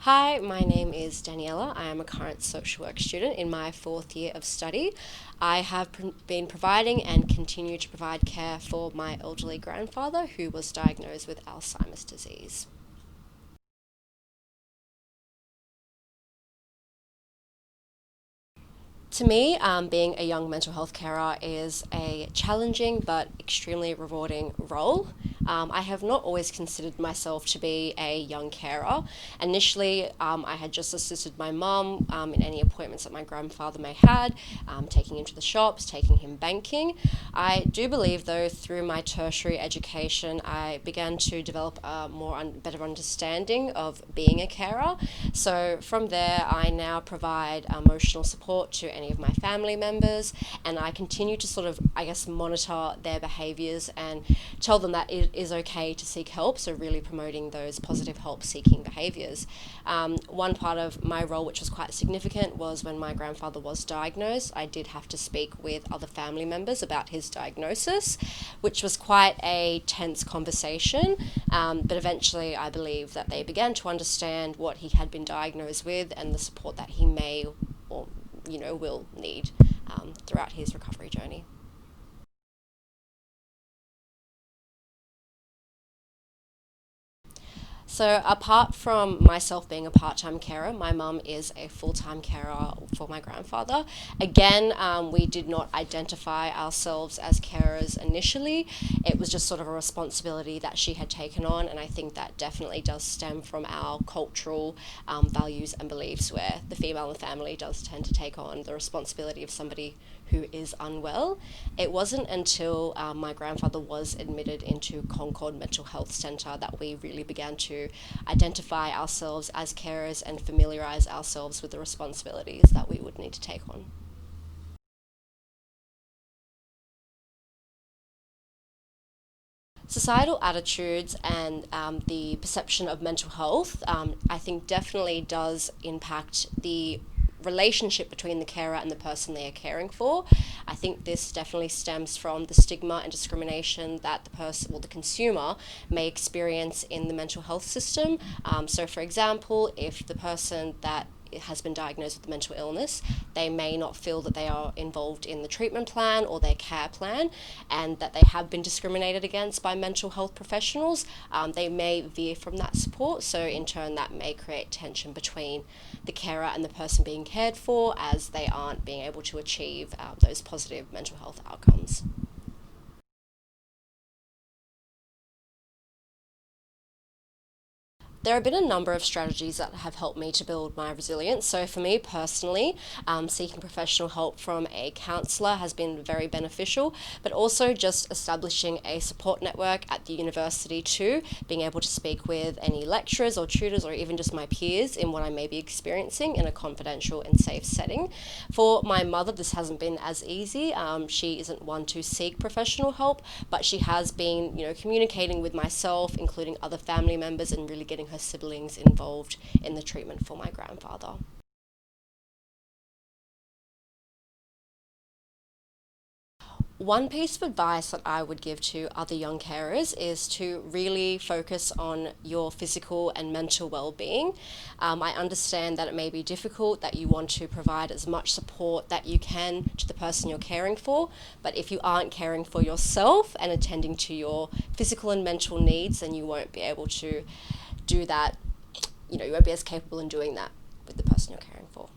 Hi, my name is Daniella. I am a current social work student in my fourth year of study. I have been providing and continue to provide care for my elderly grandfather who was diagnosed with Alzheimer's disease. To me, being a young mental health carer is a challenging but extremely rewarding role. I have not always considered myself to be a young carer. Initially, I had just assisted my mum in any appointments that my grandfather may had, taking him to the shops, taking him banking. I do believe, though, through my tertiary education, I began to develop a better understanding of being a carer. So from there, I now provide emotional support to any of my family members, and I continue to sort of, monitor their behaviours and tell them that it is okay to seek help. So really promoting those positive help-seeking behaviours. One part of my role, which was quite significant, was when my grandfather was diagnosed. I did have to speak with other family members about his diagnosis, which was quite a tense conversation. But eventually, I believe that they began to understand what he had been diagnosed with and the support that he may or will need throughout his recovery journey. So, apart from myself being a part-time carer, my mum is a full-time carer for my grandfather. Again, we did not identify ourselves as carers initially. It was just sort of a responsibility that she had taken on, and I think that definitely does stem from our cultural values and beliefs, where the female in the family does tend to take on the responsibility of somebody who is unwell. It wasn't until my grandfather was admitted into Concord Mental Health Centre that we really began to identify ourselves as carers and familiarise ourselves with the responsibilities that we would need to take on. Societal attitudes and the perception of mental health, I think, definitely does impact the relationship between the carer and the person they are caring for. I think this definitely stems from the stigma and discrimination that the person, well, the consumer, may experience in the mental health system. So, for example, if the person that has been diagnosed with mental illness, they may not feel that they are involved in the treatment plan or their care plan, and that they have been discriminated against by mental health professionals. They may veer from that support, so in turn that may create tension between the carer and the person being cared for, as they aren't being able to achieve those positive mental health outcomes. There have been a number of strategies that have helped me to build my resilience. So, for me personally, seeking professional help from a counsellor has been very beneficial, but also just establishing a support network at the university too, being able to speak with any lecturers or tutors or even just my peers in what I may be experiencing in a confidential and safe setting. For my mother, this hasn't been as easy. She isn't one to seek professional help, but she has been, communicating with myself, including other family members, and really getting her siblings involved in the treatment for my grandfather. One piece of advice that I would give to other young carers is to really focus on your physical and mental well-being. I understand that it may be difficult, that you want to provide as much support that you can to the person you're caring for, but if you aren't caring for yourself and attending to your physical and mental needs, then you won't be able to do that. You won't be as capable in doing that with the person you're caring for.